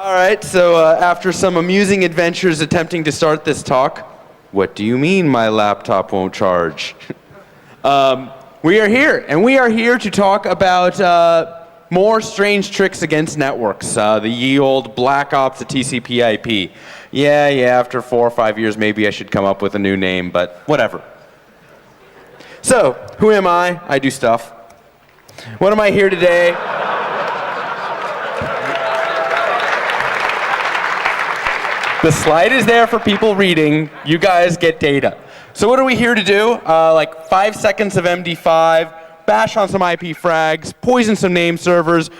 All right, so after some amusing adventures attempting to start this talk, what do you mean my laptop won't charge? We are here, and we are here to talk about more strange tricks against networks, the ye old black ops of TCP IP. Yeah, after 4 or 5 years, maybe I should come up with a new name, but whatever. So, who am I? I do stuff. What am I here today? The slide is there for people reading. You guys get data. So what are we here to do? Like 5 seconds of MD5, bash on some IP frags, poison some name servers,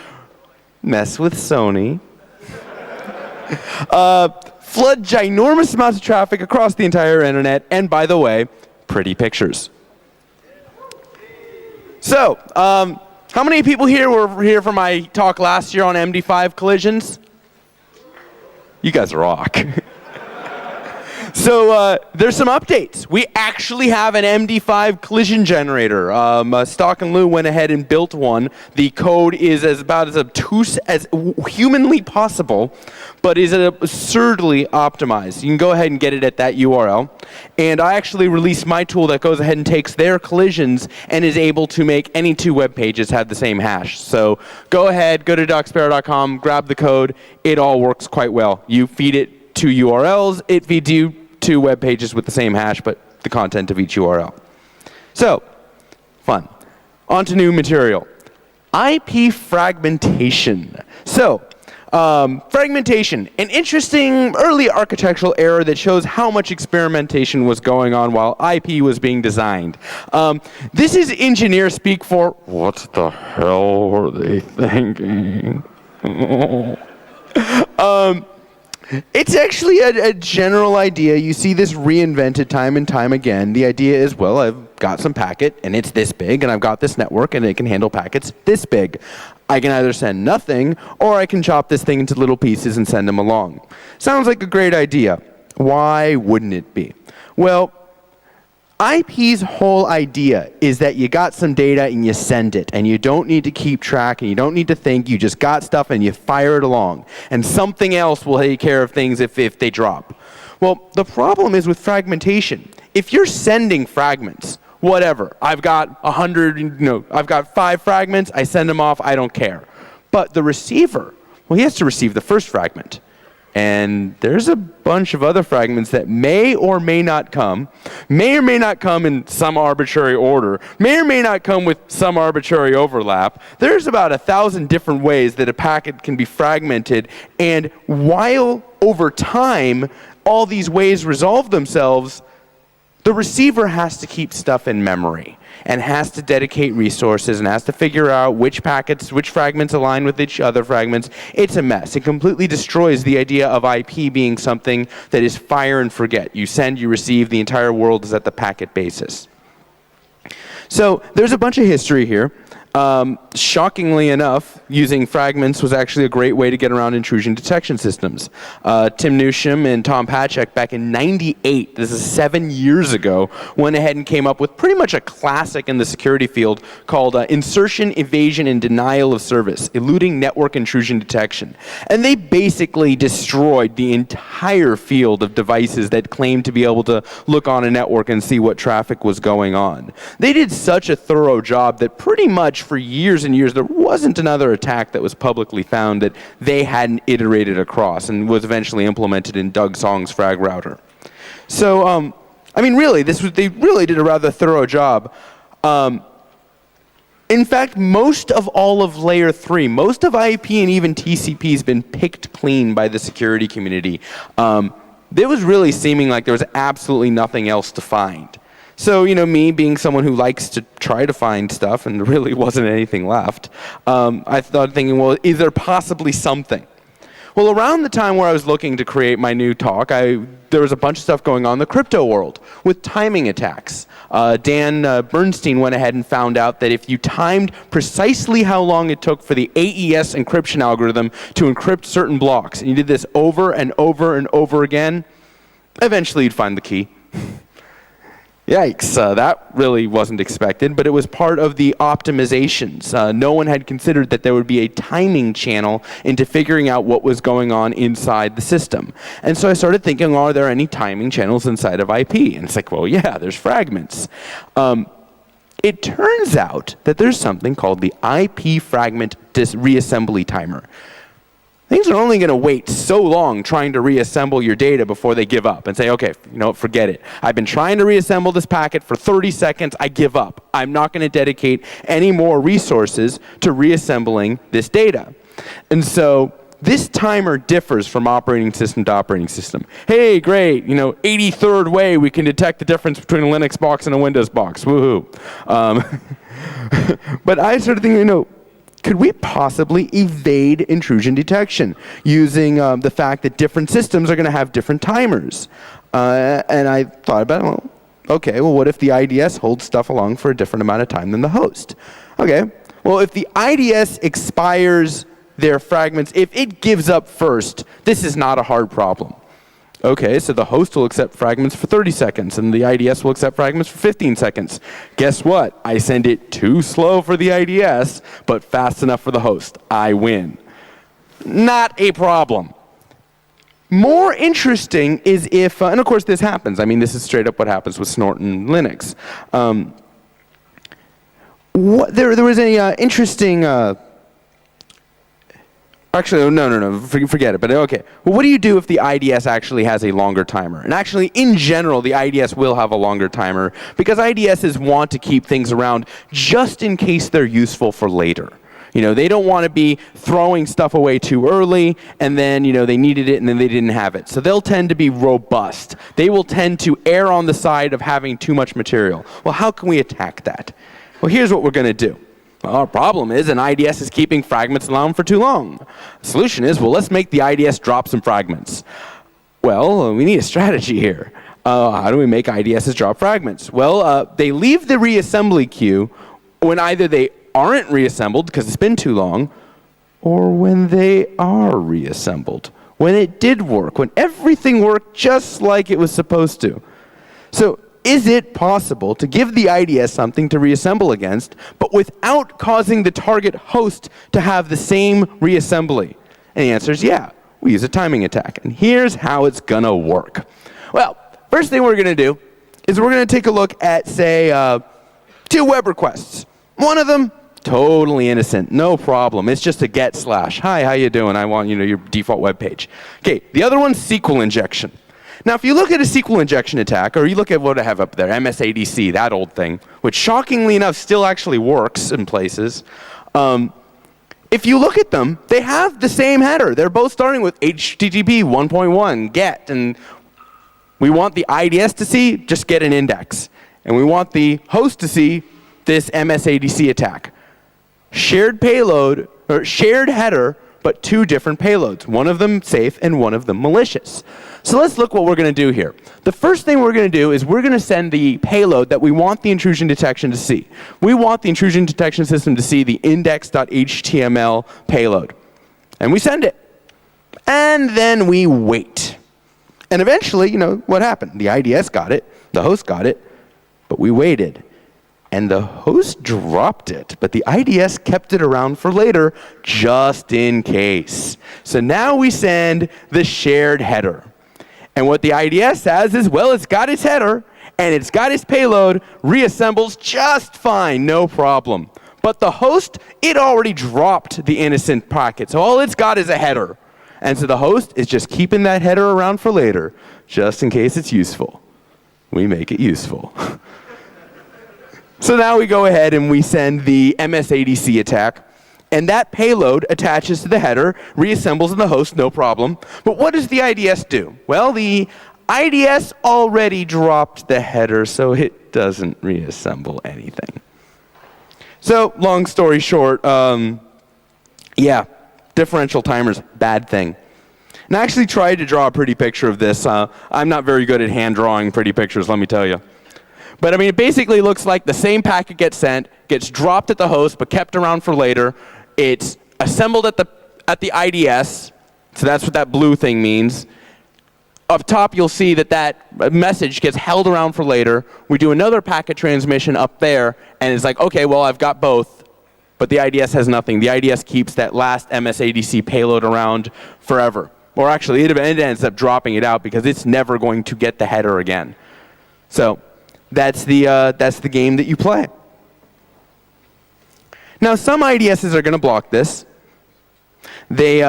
mess with Sony, flood ginormous amounts of traffic across the entire internet, and by the way, pretty pictures. So, how many people here were here for my talk last year on MD5 collisions? You guys rock. So there's some updates. We actually have an MD5 collision generator. Stock and Lou went ahead and built one. The code is about as obtuse as humanly possible, but is absurdly optimized. You can go ahead and get it at that URL. And I actually released my tool that goes ahead and takes their collisions and is able to make any 2 web pages have the same hash. So go ahead, go to docsparrow.com, grab the code. It all works quite well. You feed it 2 URLs, it feeds you 2 web pages with the same hash, but the content of each URL. So, fun. On to new material. IP fragmentation. So, fragmentation, an interesting early architectural error that shows how much experimentation was going on while IP was being designed. This is engineer speak for, what the hell were they thinking? It's actually a general idea. You see this reinvented time and time again. The idea is, well, I've got some packet, and it's this big, and I've got this network, and it can handle packets this big. I can either send nothing, or I can chop this thing into little pieces and send them along. Sounds like a great idea. Why wouldn't it be? Well, IP's whole idea is that you got some data and you send it, and you don't need to keep track, and you don't need to think, you just got stuff and you fire it along. And something else will take care of things if they drop. Well, the problem is with fragmentation. If you're sending fragments, whatever, I've got 100, I've got 5 fragments, I send them off, I don't care. But the receiver, well, he has to receive the first fragment. And there's a bunch of other fragments that may or may not come in some arbitrary order, may or may not come with some arbitrary overlap. There's about 1,000 different ways that a packet can be fragmented, and while over time all these ways resolve themselves, the receiver has to keep stuff in memory and has to dedicate resources and has to figure out which fragments align with each other fragments. It's a mess. It completely destroys the idea of IP being something that is fire and forget. You send, you receive, the entire world is at the packet basis. So there's a bunch of history here. Shockingly enough, using fragments was actually a great way to get around intrusion detection systems. Tim Newsham and Tom Patchak back in '98, this is 7 years ago, went ahead and came up with pretty much a classic in the security field called insertion, evasion, and denial of service, eluding network intrusion detection. And they basically destroyed the entire field of devices that claimed to be able to look on a network and see what traffic was going on. They did such a thorough job that pretty much for years and years, there wasn't another attack that was publicly found that they hadn't iterated across and was eventually implemented in Doug Song's frag router. So, I mean, really, they really did a rather thorough job. In fact, most of all of layer 3, most of IP and even TCP has been picked clean by the security community. It was really seeming like there was absolutely nothing else to find. So, me being someone who likes to try to find stuff, and there really wasn't anything left, I started thinking, well, is there possibly something? Well, around the time where I was looking to create my new talk, there was a bunch of stuff going on in the crypto world with timing attacks. Dan Bernstein went ahead and found out that if you timed precisely how long it took for the AES encryption algorithm to encrypt certain blocks, and you did this over and over and over again, eventually you'd find the key. Yikes, that really wasn't expected, but it was part of the optimizations. No one had considered that there would be a timing channel into figuring out what was going on inside the system. And so I started thinking, are there any timing channels inside of IP? And it's like, well, yeah, there's fragments. It turns out that there's something called the IP fragment reassembly timer. Things are only going to wait so long trying to reassemble your data before they give up and say, okay, you know what, forget it. I've been trying to reassemble this packet for 30 seconds. I give up. I'm not going to dedicate any more resources to reassembling this data. And so this timer differs from operating system to operating system. Hey, great, 83rd way we can detect the difference between a Linux box and a Windows box. Woohoo. But I started thinking, could we possibly evade intrusion detection using the fact that different systems are going to have different timers? And I thought about it, well, what if the IDS holds stuff along for a different amount of time than the host? Okay, well, if the IDS expires their fragments, if it gives up first, this is not a hard problem. Okay, so the host will accept fragments for 30 seconds, and the IDS will accept fragments for 15 seconds. Guess what? I send it too slow for the IDS, but fast enough for the host. I win. Not a problem. More interesting is if, and of course this happens. I mean, this is straight up what happens with Norton Linux. There was an interesting... Actually, no, forget it, but okay. Well, what do you do if the IDS actually has a longer timer? And actually, in general, the IDS will have a longer timer because IDSs want to keep things around just in case they're useful for later. They don't want to be throwing stuff away too early and then, they needed it and then they didn't have it. So they'll tend to be robust. They will tend to err on the side of having too much material. Well, how can we attack that? Well, here's what we're going to do. Well, our problem is an IDS is keeping fragments around for too long. The solution is, well, let's make the IDS drop some fragments. Well, we need a strategy here. How do we make IDSs drop fragments? Well, they leave the reassembly queue when either they aren't reassembled because it's been too long, or when they are reassembled, when it did work, when everything worked just like it was supposed to. So, is it possible to give the IDS something to reassemble against, but without causing the target host to have the same reassembly? And the answer is yeah. We use a timing attack. And here's how it's going to work. Well, first thing we're going to do is we're going to take a look at, say, 2 web requests. One of them, totally innocent, no problem. It's just a get slash. Hi, how you doing? I want your default web page. Okay, the other one's SQL injection. Now, if you look at a SQL injection attack, or you look at what I have up there, MSADC, that old thing, which shockingly enough still actually works in places, if you look at them, they have the same header. They're both starting with HTTP 1.1, get, and we want the IDS to see, just get an index. And we want the host to see this MSADC attack. Shared payload, or shared header, but 2 different payloads. One of them safe and one of them malicious. So let's look what we're going to do here. The first thing we're going to do is we're going to send the payload that we want the intrusion detection to see. We want the intrusion detection system to see the index.html payload. And we send it. And then we wait. And eventually, what happened? The IDS got it, the host got it, but we waited. And the host dropped it, but the IDS kept it around for later, just in case. So now we send the shared header. And what the IDS says is, well, it's got its header, and it's got its payload, reassembles just fine, no problem. But the host, it already dropped the innocent packet, so all it's got is a header. And so the host is just keeping that header around for later, just in case it's useful. We make it useful. So now we go ahead and we send the MSADC attack, and that payload attaches to the header, reassembles in the host, no problem. But what does the IDS do? Well, the IDS already dropped the header, so it doesn't reassemble anything. So, long story short, yeah, differential timers, bad thing. And I actually tried to draw a pretty picture of this. I'm not very good at hand drawing pretty pictures, let me tell you. But I mean, it basically looks like the same packet gets sent, gets dropped at the host, but kept around for later. It's assembled at the IDS, so that's what that blue thing means. Up top, you'll see that that message gets held around for later. We do another packet transmission up there, and it's like, okay, well, I've got both, but the IDS has nothing. The IDS keeps that last MSADC payload around forever. Or actually, it ends up dropping it out because it's never going to get the header again. So that's the game that you play. Now, some IDSs are going to block this. They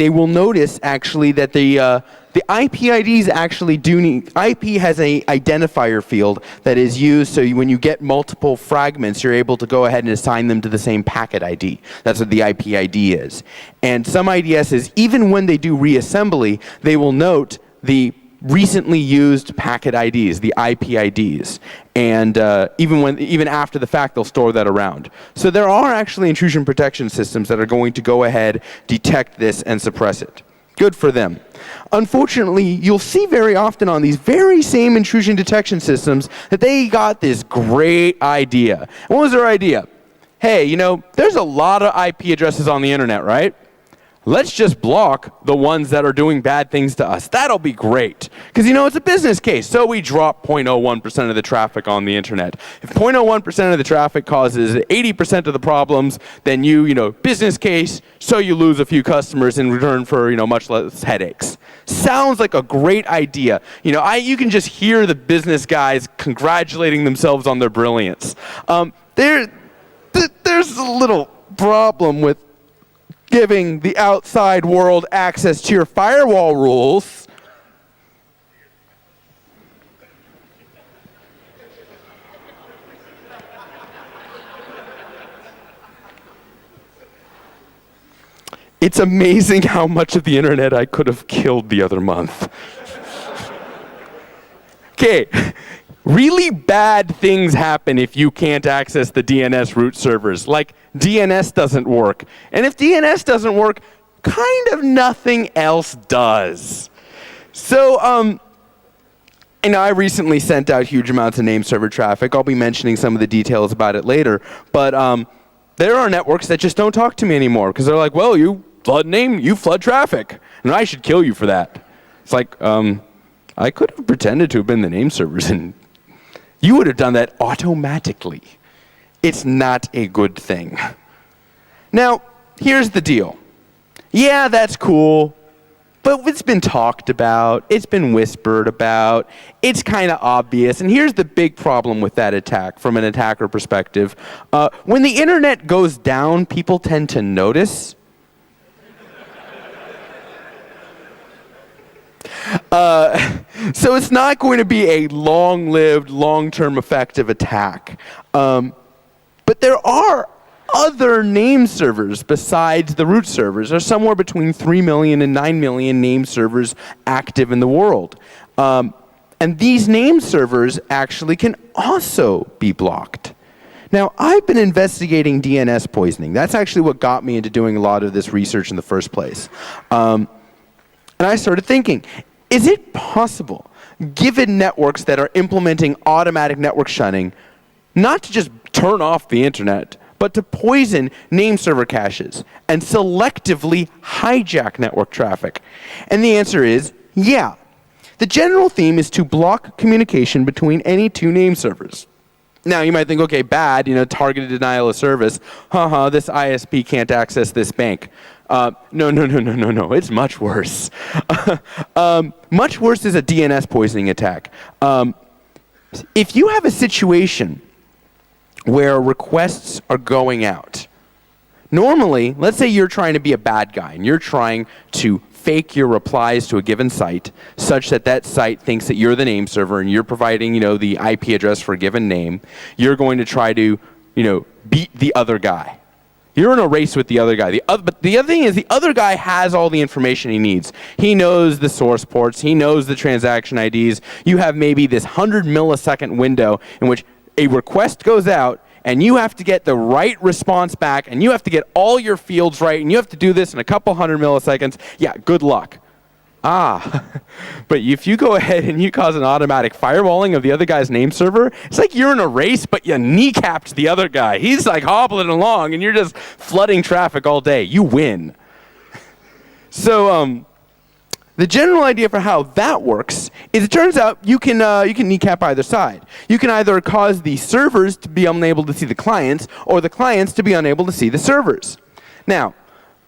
will notice actually that the IP IDs actually do need, IP has an identifier field that is used so when you get multiple fragments, you're able to go ahead and assign them to the same packet ID. That's what the IP ID is. And some IDSs, even when they do reassembly, they will note the recently used packet IDs, the IP IDs. And even after the fact, they'll store that around. So there are actually intrusion protection systems that are going to go ahead, detect this, and suppress it. Good for them. Unfortunately, you'll see very often on these very same intrusion detection systems that they got this great idea. What was their idea? Hey, you know, there's a lot of IP addresses on the internet, right? Let's just block the ones that are doing bad things to us. That'll be great. Because, you know, it's a business case. So we drop 0.01% of the traffic on the internet. If 0.01% of the traffic causes 80% of the problems, then you know, business case, so you lose a few customers in return for, you know, much less headaches. Sounds like a great idea. You know, you can just hear the business guys congratulating themselves on their brilliance. There's a little problem with giving the outside world access to your firewall rules. It's amazing how much of the internet I could have killed the other month. Okay, really bad things happen if you can't access the DNS root servers. Like, DNS doesn't work. And if DNS doesn't work, kind of nothing else does. So, you know, I recently sent out huge amounts of name server traffic. I'll be mentioning some of the details about it later. But there are networks that just don't talk to me anymore because they're like, well, you flood traffic, and I should kill you for that. It's like, I could have pretended to have been the name servers, and you would have done that automatically. It's not a good thing. Now, here's the deal. Yeah, that's cool, but it's been talked about, it's been whispered about, it's kind of obvious, and here's the big problem with that attack from an attacker perspective. When the internet goes down, people tend to notice. So it's not going to be a long-lived, long-term effective attack. But there are other name servers besides the root servers. There's somewhere between 3 million and 9 million name servers active in the world. And these name servers actually can also be blocked. Now, I've been investigating DNS poisoning. That's actually what got me into doing a lot of this research in the first place. And I started thinking, is it possible, given networks that are implementing automatic network shunning, not to just turn off the internet, but to poison name server caches and selectively hijack network traffic? And the answer is, yeah. The general theme is to block communication between any two name servers. Now, you might think, okay, bad, you know, targeted denial of service. This ISP can't access this bank. No, it's much worse. Much worse is a DNS poisoning attack. If you have a situation where requests are going out, normally, let's say you're trying to be a bad guy and you're trying to fake your replies to a given site such that that site thinks that you're the name server and you're providing, you know, the IP address for a given name. You're going to try to, you know, beat the other guy. You're in a race with the other guy. But the other thing is the other guy has all the information he needs. He knows the source ports. He knows the transaction IDs. You have maybe this 100 millisecond window in which a request goes out and you have to get the right response back, and you have to get all your fields right, and you have to do this in a couple 100 milliseconds. Yeah, good luck. But if you go ahead and you cause an automatic firewalling of the other guy's name server, it's like you're in a race, but you kneecapped the other guy. He's like hobbling along, and you're just flooding traffic all day. You win. So The general idea for how that works is it turns out you can kneecap either side. You can either cause the servers to be unable to see the clients, or the clients to be unable to see the servers. Now,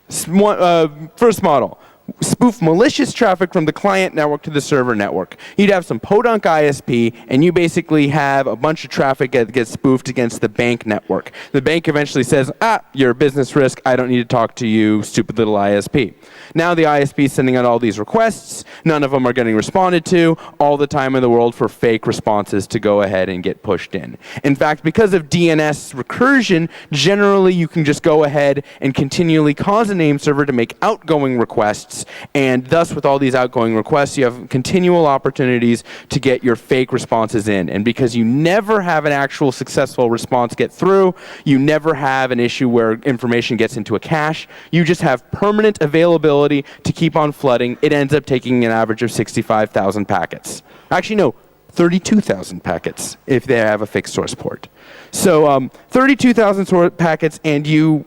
first model. Spoof malicious traffic from the client network to the server network. You'd have some podunk ISP, and you basically have a bunch of traffic that gets spoofed against the bank network. The bank eventually says, you're a business risk, I don't need to talk to you, stupid little ISP. Now the ISP is sending out all these requests, none of them are getting responded to, all the time in the world for fake responses to go ahead and get pushed in. In fact, because of DNS recursion, generally you can just go ahead and continually cause a name server to make outgoing requests, and thus with all these outgoing requests you have continual opportunities to get your fake responses in. And because you never have an actual successful response get through, you never have an issue where information gets into a cache, you just have permanent availability to keep on flooding. It ends up taking an average of 65,000 packets. Actually no, 32,000 packets if they have a fixed source port. So 32,000 packets, and you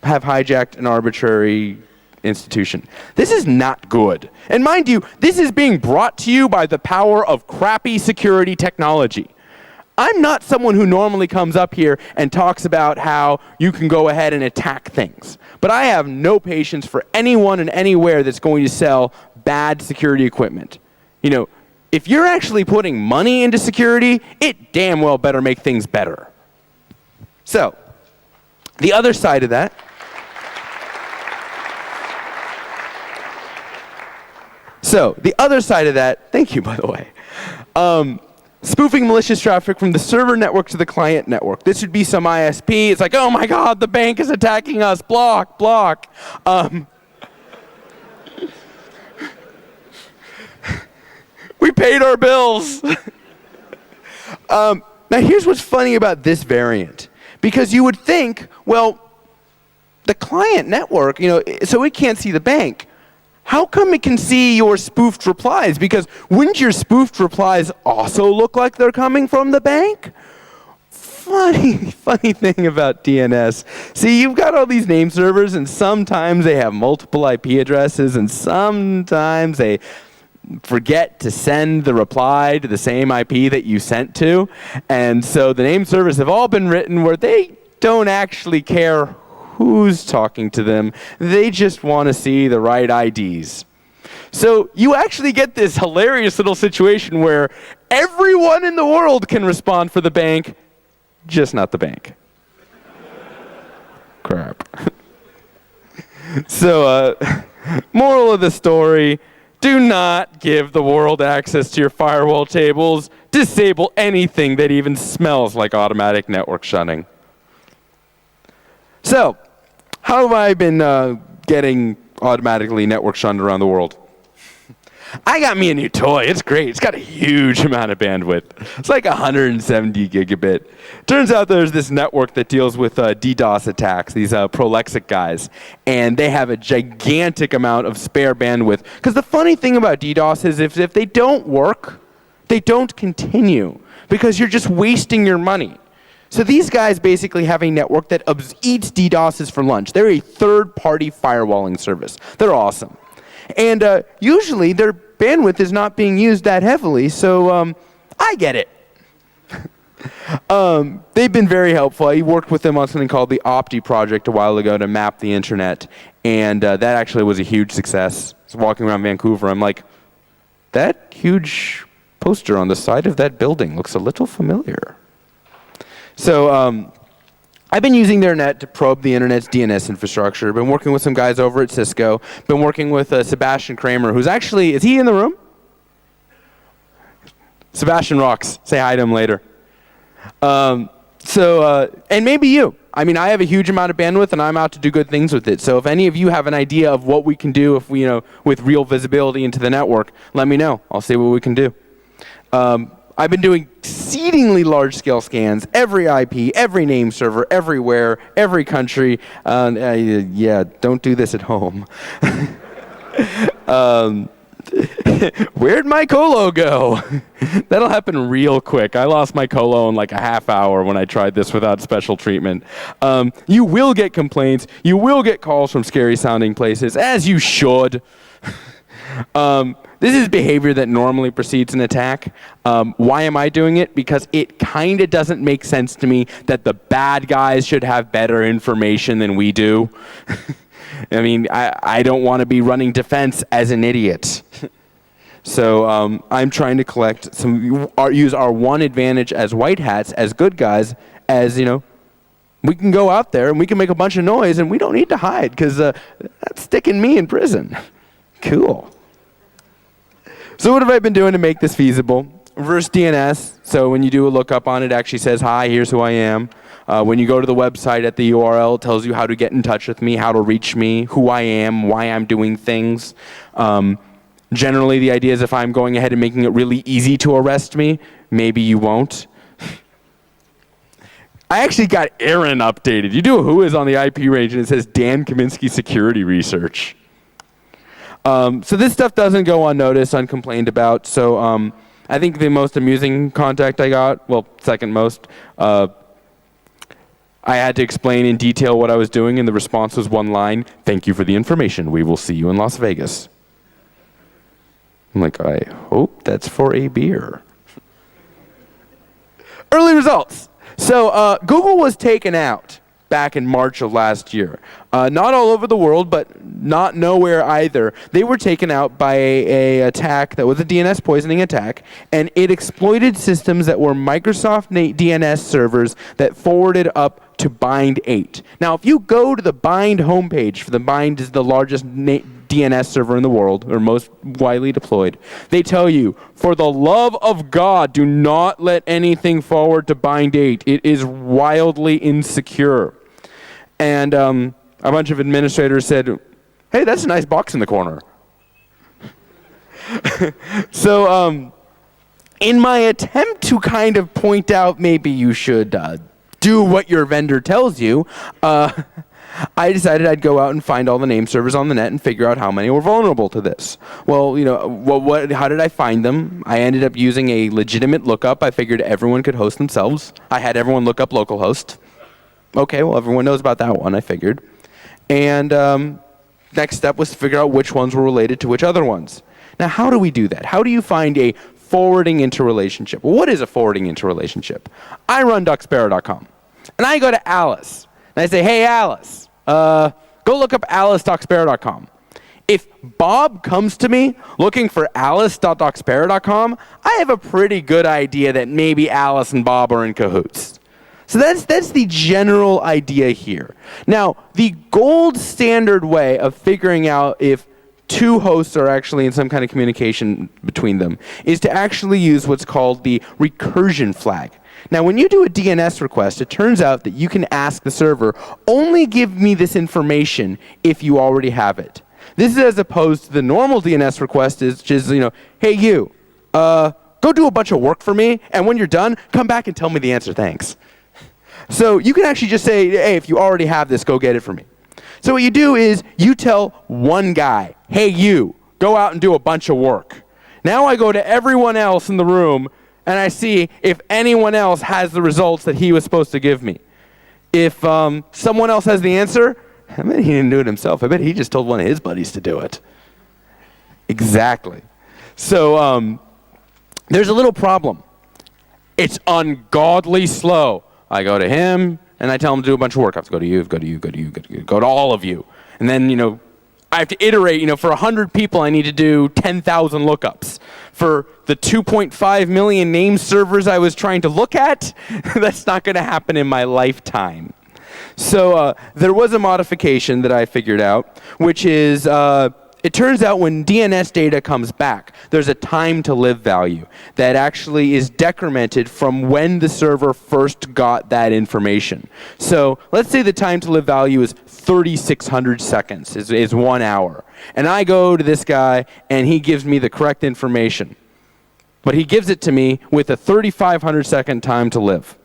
have hijacked an arbitrary institution. This is not good. And mind you, this is being brought to you by the power of crappy security technology. I'm not someone who normally comes up here and talks about how you can go ahead and attack things. But I have no patience for anyone and anywhere that's going to sell bad security equipment. You know, if you're actually putting money into security, it damn well better make things better. So, the other side of that, thank you, by the way, spoofing malicious traffic from the server network to the client network. This would be some ISP. It's like, oh my God, the bank is attacking us. Block, block. We paid our bills. Now here's what's funny about this variant. Because you would think, well, the client network, so it can't see the bank. How come it can see your spoofed replies? Because wouldn't your spoofed replies also look like they're coming from the bank? Funny thing about DNS. See, you've got all these name servers, and sometimes they have multiple IP addresses, and sometimes they forget to send the reply to the same IP that you sent to. And so the name servers have all been written where they don't actually care who's talking to them. They just want to see the right IDs. So you actually get this hilarious little situation where everyone in the world can respond for the bank, just not the bank. Crap. So, moral of the story, do not give the world access to your firewall tables. Disable anything that even smells like automatic network shunning. So, how have I been getting automatically network shunned around the world? I got me a new toy. It's great. It's got a huge amount of bandwidth. It's like 170 gigabit. Turns out there's this network that deals with DDoS attacks, these prolexic guys. And they have a gigantic amount of spare bandwidth. Because the funny thing about DDoS is if they don't work, they don't continue. Because you're just wasting your money. So these guys basically have a network that eats DDoSes for lunch. They're a third-party firewalling service. They're awesome. And usually their bandwidth is not being used that heavily, so I get it. They've been very helpful. I worked with them on something called the Opti project a while ago to map the internet, and that actually was a huge success. I was walking around Vancouver, I'm like, that huge poster on the side of that building looks a little familiar. So I've been using their net to probe the internet's DNS infrastructure. Been working with some guys over at Cisco. Been working with Sebastian Kramer, who's actually, is he in the room? Sebastian rocks. Say hi to him later. And maybe you. I mean, I have a huge amount of bandwidth, and I'm out to do good things with it. So if any of you have an idea of what we can do if we, with real visibility into the network, let me know. I'll see what we can do. I've been doing exceedingly large-scale scans, every IP, every name server, everywhere, every country. Yeah, don't do this at home. Where'd my colo go? That'll happen real quick. I lost my colo in like a half hour when I tried this without special treatment. You will get complaints. You will get calls from scary-sounding places, as you should. This is behavior that normally precedes an attack. Why am I doing it? Because it kind of doesn't make sense to me that the bad guys should have better information than we do. I mean, I don't want to be running defense as an idiot. So I'm trying to collect use our one advantage as white hats, as good guys, as, we can go out there and we can make a bunch of noise and we don't need to hide because that's sticking me in prison. Cool. So what have I been doing to make this feasible? Reverse DNS. So when you do a lookup on it, it actually says, hi, here's who I am. When you go to the website at the URL, it tells you how to get in touch with me, how to reach me, who I am, why I'm doing things. Generally, the idea is if I'm going ahead and making it really easy to arrest me, maybe you won't. I actually got Aaron updated. You do a who is on the IP range and it says Dan Kaminsky Security Research. So this stuff doesn't go unnoticed, uncomplained about. So I think the most amusing contact I got, well, second most, I had to explain in detail what I was doing, and the response was one line: "Thank you for the information. We will see you in Las Vegas." I'm like, I hope that's for a beer. Early results. So Google was taken out back in March of last year. Not all over the world, but not nowhere either. They were taken out by a attack that was a DNS poisoning attack, and it exploited systems that were Microsoft DNS servers that forwarded up to Bind 8. Now, if you go to the Bind homepage, for the Bind is the largest DNS server in the world, or most widely deployed, they tell you, for the love of God, do not let anything forward to Bind 8. It is wildly insecure. And a bunch of administrators said, hey, that's a nice box in the corner. So in my attempt to kind of point out maybe you should do what your vendor tells you, I decided I'd go out and find all the name servers on the net and figure out how many were vulnerable to this. Well, how did I find them? I ended up using a legitimate lookup. I figured everyone could host themselves. I had everyone look up localhost. Okay, well, everyone knows about that one, I figured. And next step was to figure out which ones were related to which other ones. Now, how do we do that? How do you find a forwarding interrelationship? Well, what is a forwarding interrelationship? I run ducksparrow.com, and I go to Alice, and I say, hey, Alice, go look up alice.ducksparrow.com. If Bob comes to me looking for alice.ducksparrow.com, I have a pretty good idea that maybe Alice and Bob are in cahoots. So that's the general idea here. Now, the gold standard way of figuring out if two hosts are actually in some kind of communication between them is to actually use what's called the recursion flag. Now, when you do a DNS request, it turns out that you can ask the server, only give me this information if you already have it. This is as opposed to the normal DNS request, which is, hey, you, go do a bunch of work for me, and when you're done, come back and tell me the answer, thanks. So you can actually just say, hey, if you already have this, go get it for me. So what you do is you tell one guy, hey, you, go out and do a bunch of work. Now I go to everyone else in the room, and I see if anyone else has the results that he was supposed to give me. If someone else has the answer, I bet he didn't do it himself. I bet he just told one of his buddies to do it. Exactly. So there's a little problem. It's ungodly slow. I go to him, and I tell him to do a bunch of work. I have to go to you, go to you, go to you, go to all of you. And then, I have to iterate, for 100 people, I need to do 10,000 lookups. For the 2.5 million name servers I was trying to look at, that's not going to happen in my lifetime. So there was a modification that I figured out, which is it turns out when DNS data comes back, there's a time to live value that actually is decremented from when the server first got that information. So let's say the time to live value is 3,600 seconds, is 1 hour. And I go to this guy, and he gives me the correct information. But he gives it to me with a 3,500 second time to live.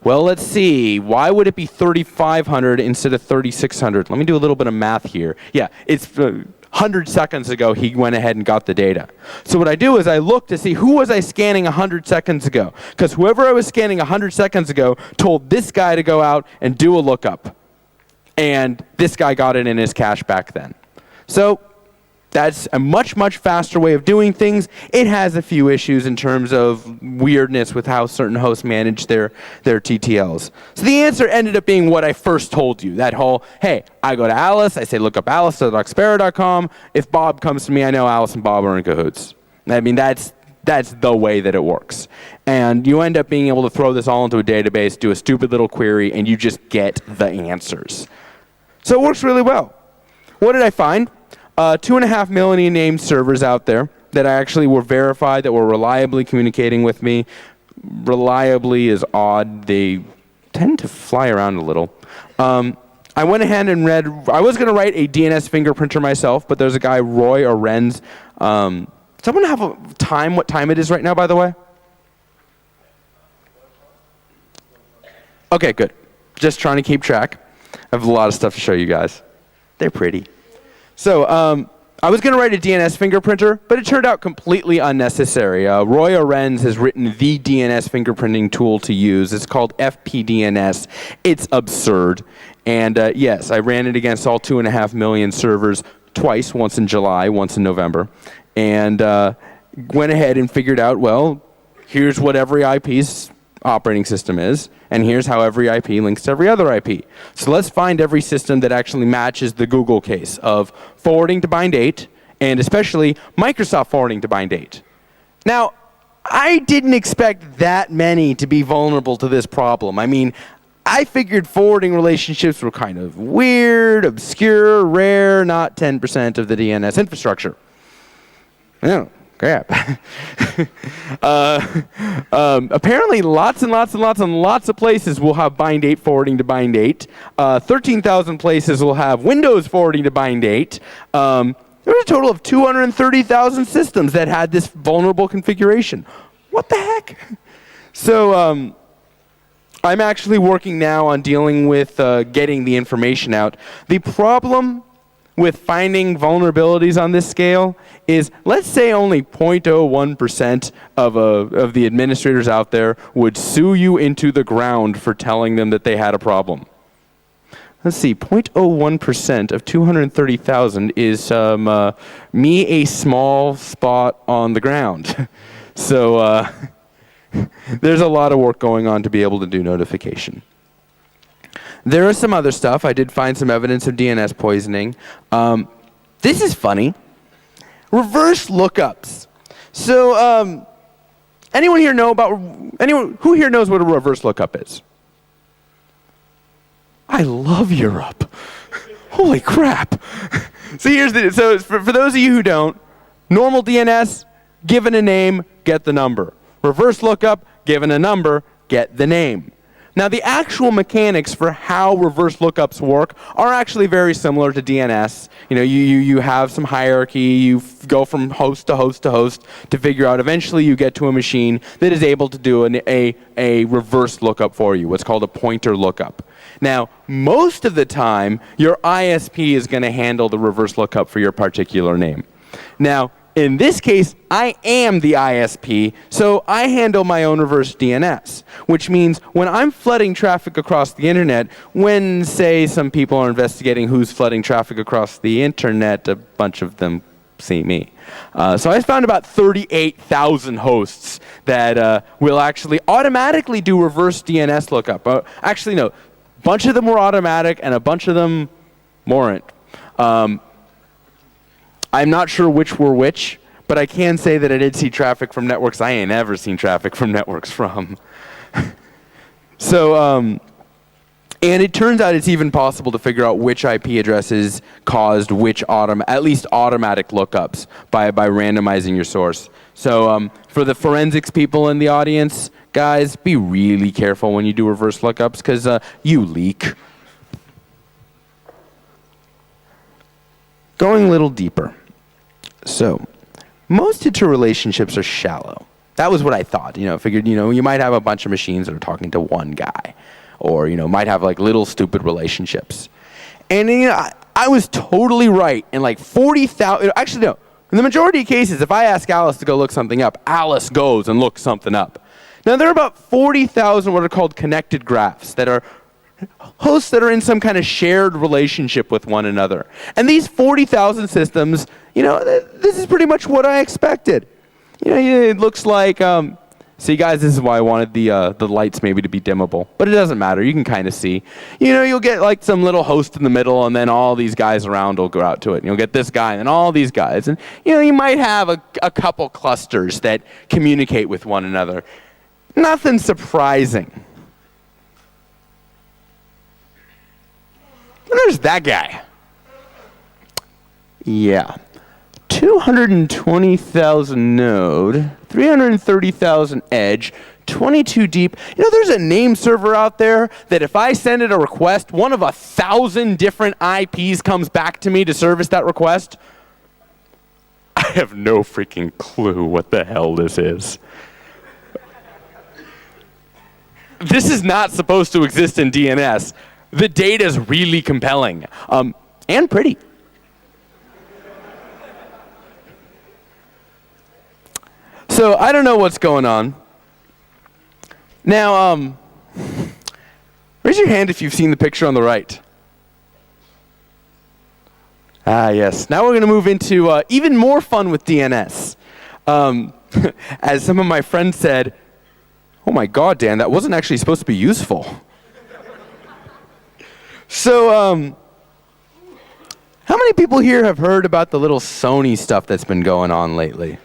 Well, let's see. Why would it be 3,500 instead of 3,600? Let me do a little bit of math here. Yeah, it's 100 seconds ago, he went ahead and got the data. So what I do is I look to see who was I scanning 100 seconds ago. Because whoever I was scanning 100 seconds ago told this guy to go out and do a lookup. And this guy got it in his cache back then. So That's a much, much faster way of doing things. It has a few issues in terms of weirdness with how certain hosts manage their TTLs. So the answer ended up being what I first told you. That whole, hey, I go to Alice, I say look up alice.oxpera.com. If Bob comes to me, I know Alice and Bob are in cahoots. I mean, that's the way that it works. And you end up being able to throw this all into a database, do a stupid little query, and you just get the answers. So it works really well. What did I find? 2.5 million named servers out there that actually were verified, that were reliably communicating with me. Reliably is odd. They tend to fly around a little. I went ahead and read, I was going to write a DNS fingerprinter myself, but there's a guy, Roy Arenz. Someone have a time, what time it is right now, by the way? Okay, good. Just trying to keep track. I have a lot of stuff to show you guys. They're pretty. So I was going to write a DNS fingerprinter, but it turned out completely unnecessary. Roy Arenz has written the DNS fingerprinting tool to use. It's called FPDNS. It's absurd. And yes, I ran it against all 2.5 million servers twice, once in July, once in November. And went ahead and figured out, well, here's what every IP's operating system is, and here's how every IP links to every other IP. So let's find every system that actually matches the Google case of forwarding to bind 8, and especially Microsoft forwarding to bind 8. Now, I didn't expect that many to be vulnerable to this problem. I mean, I figured forwarding relationships were kind of weird, obscure, rare, not 10% of the DNS infrastructure. Oh, crap. Apparently, lots and lots and lots and lots of places will have bind 8 forwarding to bind 8. 13,000 places will have Windows forwarding to bind 8. There was a total of 230,000 systems that had this vulnerable configuration. What the heck? So I'm actually working now on dealing with getting the information out. The problem with finding vulnerabilities on this scale is, let's say only 0.01% of the administrators out there would sue you into the ground for telling them that they had a problem. Let's see, 0.01% of 230,000 is me a small spot on the ground. So there's a lot of work going on to be able to do notification. There is some other stuff. I did find some evidence of DNS poisoning. This is funny. Reverse lookups. So anyone here know about, who here knows what a reverse lookup is? I love Europe. Holy crap. So for those of you who don't, normal DNS, given a name, get the number. Reverse lookup, given a number, get the name. Now, the actual mechanics for how reverse lookups work are actually very similar to DNS. You know, you have some hierarchy, you go from host to host to host to figure out, eventually you get to a machine that is able to do a reverse lookup for you, what's called a pointer lookup. Now, most of the time, your ISP is going to handle the reverse lookup for your particular name. Now, in this case, I am the ISP, so I handle my own reverse DNS, which means when I'm flooding traffic across the internet, when, say, some people are investigating who's flooding traffic across the internet, a bunch of them see me. So I found about 38,000 hosts that will actually automatically do reverse DNS lookup. Actually, no, a bunch of them were automatic and a bunch of them weren't. I'm not sure which were which, but I can say that I did see traffic from networks I ain't ever seen traffic from networks from. So, and it turns out it's even possible to figure out which IP addresses caused which at least automatic lookups by randomizing your source. So for the forensics people in the audience, guys, be really careful when you do reverse lookups, because you leak. Going a little deeper. So, most interrelationships are shallow. That was what I thought. Figured, you might have a bunch of machines that are talking to one guy. Or, might have like little stupid relationships. And, I was totally right. And like 40,000, actually no, in the majority of cases, if I ask Alice to go look something up, Alice goes and looks something up. Now, there are about 40,000 what are called connected graphs that are hosts that are in some kind of shared relationship with one another. And these 40,000 systems, this is pretty much what I expected. It looks like, see guys, this is why I wanted the lights maybe to be dimmable, but it doesn't matter, you can kind of see. You'll get like some little host in the middle, and then all these guys around will go out to it. And you'll get this guy and then all these guys. And you might have a couple clusters that communicate with one another. Nothing surprising. And there's that guy. Yeah. 220,000 node, 330,000 edge, 22 deep. There's a name server out there that if I send it a request, one of 1,000 different IPs comes back to me to service that request. I have no freaking clue what the hell this is. This is not supposed to exist in DNS. The data is really compelling, and pretty. So I don't know what's going on. Now, raise your hand if you've seen the picture on the right. Ah, yes. Now we're going to move into even more fun with DNS. As some of my friends said, oh my God, Dan, that wasn't actually supposed to be useful. So, how many people here have heard about the little Sony stuff that's been going on lately?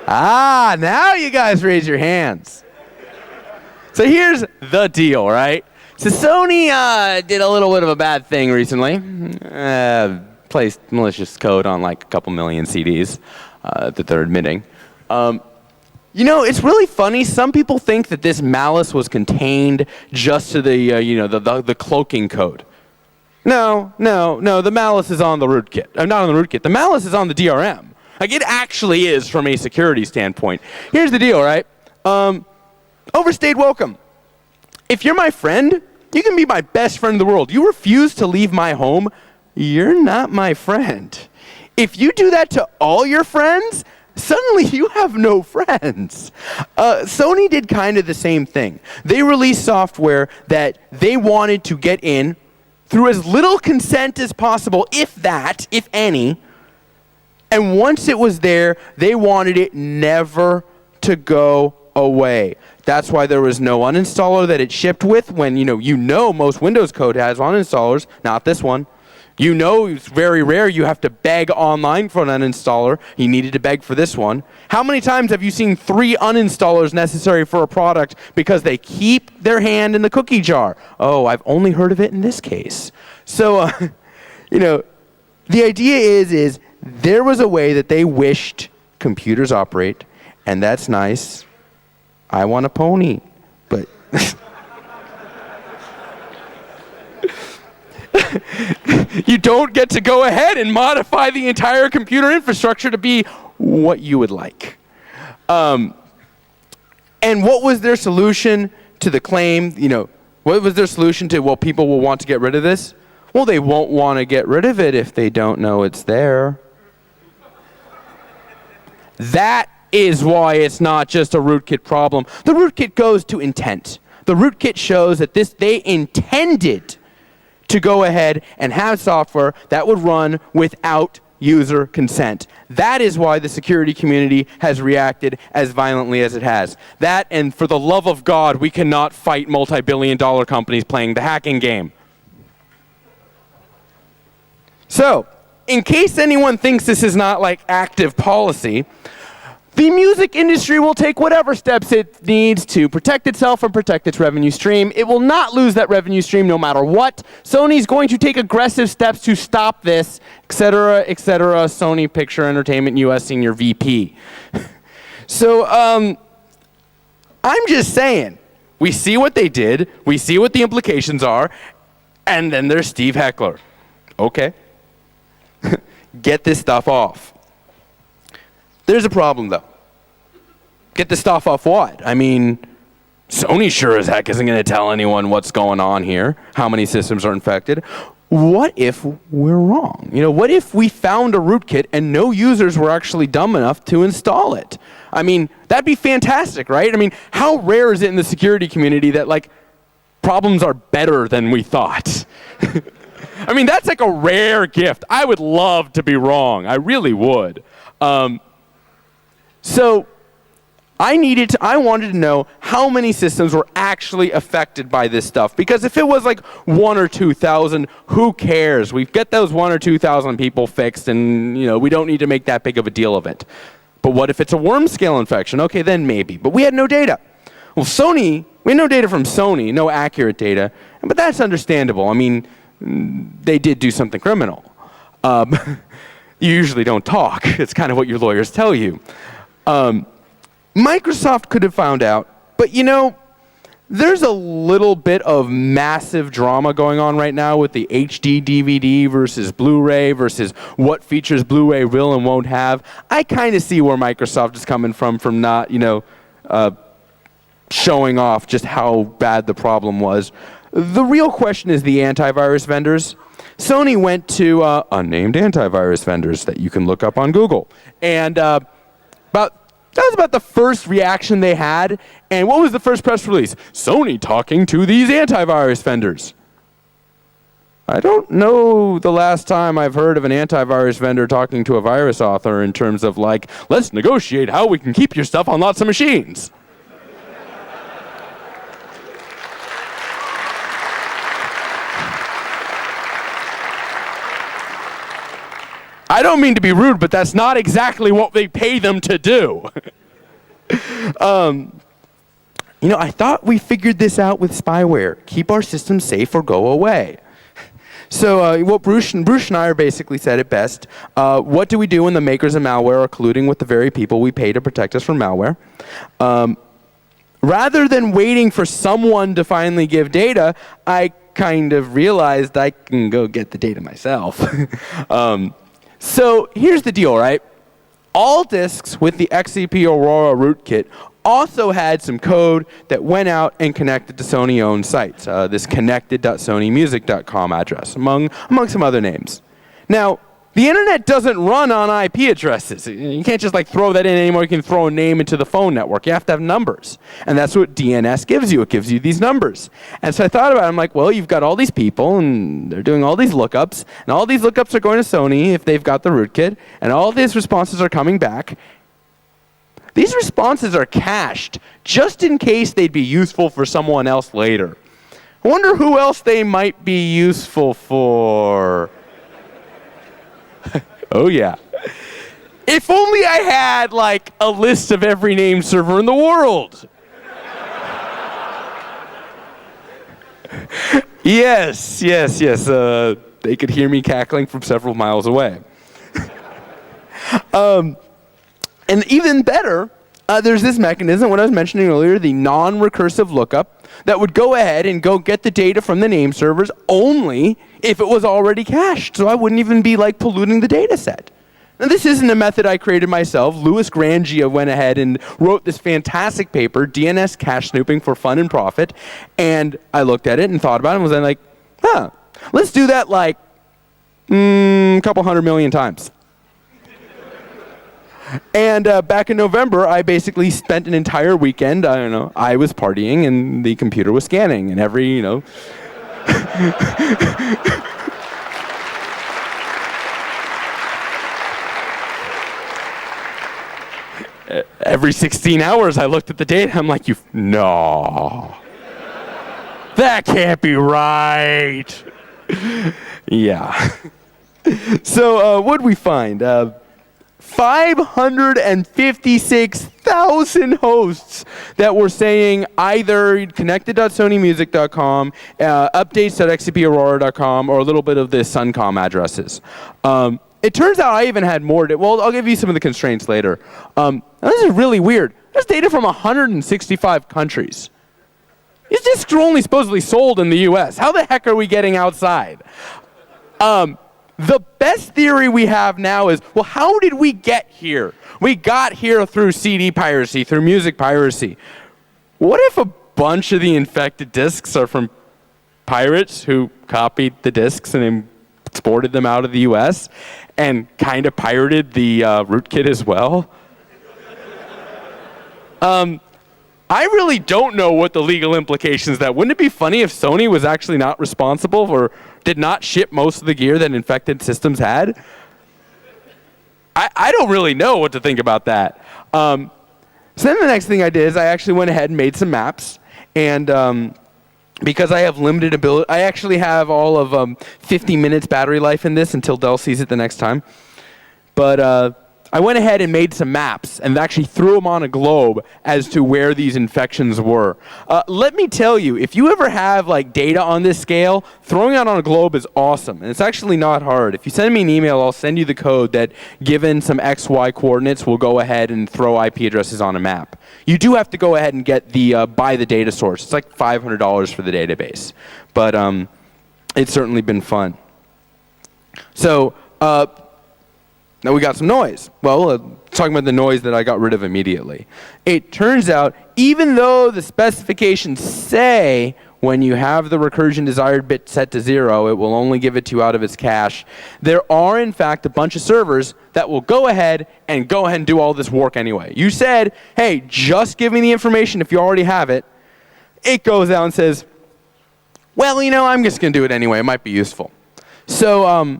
Ah, now you guys raise your hands. So here's the deal, right? So Sony did a little bit of a bad thing recently. Placed malicious code on like a couple million CDs that they're admitting. It's really funny. Some people think that this malice was contained just to the cloaking code. No. The malice is on the rootkit. Not on the rootkit. The malice is on the DRM. Like, it actually is from a security standpoint. Here's the deal, right? Overstayed welcome. If you're my friend, you can be my best friend in the world. You refuse to leave my home, you're not my friend. If you do that to all your friends, suddenly you have no friends. Sony did kind of the same thing. They released software that they wanted to get in through as little consent as possible, if that, if any. And once it was there, they wanted it never to go away. That's why there was no uninstaller that it shipped with when, most Windows code has uninstallers, not this one. It's very rare you have to beg online for an uninstaller. You needed to beg for this one. How many times have you seen 3 uninstallers necessary for a product because they keep their hand in the cookie jar? Oh, I've only heard of it in this case. So, the idea is there was a way that they wished computers operate, and that's nice. I want a pony, but you don't get to go ahead and modify the entire computer infrastructure to be what you would like. And what was their solution to the claim? What was their solution to, people will want to get rid of this? Well, they won't want to get rid of it if they don't know it's there. That is why it's not just a rootkit problem. The rootkit goes to intent. The rootkit shows that they intended to go ahead and have software that would run without user consent. That is why the security community has reacted as violently as it has. That, and for the love of God, we cannot fight multi-billion-dollar companies playing the hacking game. So, in case anyone thinks this is not like active policy, the music industry will take whatever steps it needs to protect itself and protect its revenue stream. It will not lose that revenue stream no matter what. Sony's going to take aggressive steps to stop this, etc., etc. Sony Picture Entertainment US Senior VP. So, I'm just saying, we see what they did, we see what the implications are, and then there's Steve Heckler. Okay. Get this stuff off. There's a problem, though. Get this stuff off what? I mean, Sony sure as heck isn't going to tell anyone what's going on here, how many systems are infected. What if we're wrong? What if we found a rootkit and no users were actually dumb enough to install it? I mean, that'd be fantastic, right? I mean, how rare is it in the security community that, problems are better than we thought. I mean, that's like a rare gift. I would love to be wrong. I really would. So I wanted to know how many systems were actually affected by this stuff. Because if it was like 1 or 2,000, who cares? We get those 1 or 2,000 people fixed, and we don't need to make that big of a deal of it. But what if it's a worm scale infection? Okay, then maybe. But we had no data. Well, we had no data from Sony, no accurate data. But that's understandable. I mean, they did do something criminal. You usually don't talk. It's kind of what your lawyers tell you. Microsoft could have found out, but there's a little bit of massive drama going on right now with the HD DVD versus Blu-ray versus what features Blu-ray will and won't have. I kind of see where Microsoft is coming from not, showing off just how bad the problem was. The real question is the antivirus vendors. Sony went to unnamed antivirus vendors that you can look up on Google. And that was about the first reaction they had. And what was the first press release? Sony talking to these antivirus vendors. I don't know the last time I've heard of an antivirus vendor talking to a virus author in terms of like, let's negotiate how we can keep your stuff on lots of machines. I don't mean to be rude, but that's not exactly what they pay them to do. I thought we figured this out with spyware. Keep our systems safe or go away. So what Bruce and I basically said it best. What do we do when the makers of malware are colluding with the very people we pay to protect us from malware? Rather than waiting for someone to finally give data, I kind of realized I can go get the data myself. So here's the deal, right? All disks with the XCP Aurora rootkit also had some code that went out and connected to Sony-owned sites, this connected.sonymusic.com address, among some other names. Now, the internet doesn't run on IP addresses. You can't just throw that in anymore. You can throw a name into the phone network. You have to have numbers. And that's what DNS gives you. It gives you these numbers. And so I thought about it. I'm like, well, you've got all these people, and they're doing all these lookups. And all these lookups are going to Sony if they've got the rootkit. And all these responses are coming back. These responses are cached just in case they'd be useful for someone else later. I wonder who else they might be useful for. Oh, yeah. If only I had, a list of every name server in the world. Yes. They could hear me cackling from several miles away. And even better, there's this mechanism, what I was mentioning earlier, the non-recursive lookup, that would go ahead and go get the data from the name servers only if it was already cached. So I wouldn't even be polluting the data set. Now, this isn't a method I created myself. Louis Grangia went ahead and wrote this fantastic paper, DNS cache snooping for fun and profit. And I looked at it and thought about it and was then like, let's do that a couple 100 million times. And back in November, I basically spent an entire weekend, I was partying and the computer was scanning, and every, every 16 hours I looked at the data, I'm like, no. That can't be right. Yeah. So what'd we find? 556,000 hosts that were saying either connected.sonymusic.com, updates.xcpaurora.com, or a little bit of the Suncom addresses. It turns out I even had more. Well, I'll give you some of the constraints later. This is really weird. There's data from 165 countries. These discs are only supposedly sold in the US. How the heck are we getting outside? The best theory we have now is, well, how did we get here? We got here through CD piracy, through music piracy. What if a bunch of the infected discs are from pirates who copied the discs and exported them out of the US and kind of pirated the rootkit as well? I really don't know what the legal implications that. Wouldn't it be funny if Sony was actually not responsible or did not ship most of the gear that infected systems had? I don't really know what to think about that. So then the next thing I did is I actually went ahead and made some maps. And because I have limited ability, I actually have all of 50 minutes battery life in this until Dell sees it the next time. But I went ahead and made some maps and actually threw them on a globe as to where these infections were. Let me tell you, if you ever have like data on this scale, throwing it on a globe is awesome. And it's actually not hard. If you send me an email, I'll send you the code that, given some XY coordinates, will go ahead and throw IP addresses on a map. You do have to go ahead and get the buy the data source. It's like $500 for the database. But it's certainly been fun. So now we got some noise. Well, talking about the noise that I got rid of immediately. It turns out, even though the specifications say when you have the recursion desired bit set to 0, it will only give it to you out of its cache, there are in fact a bunch of servers that will go ahead and do all this work anyway. You said, hey, just give me the information if you already have it. It goes out and says, well, I'm just going to do it anyway. It might be useful. So,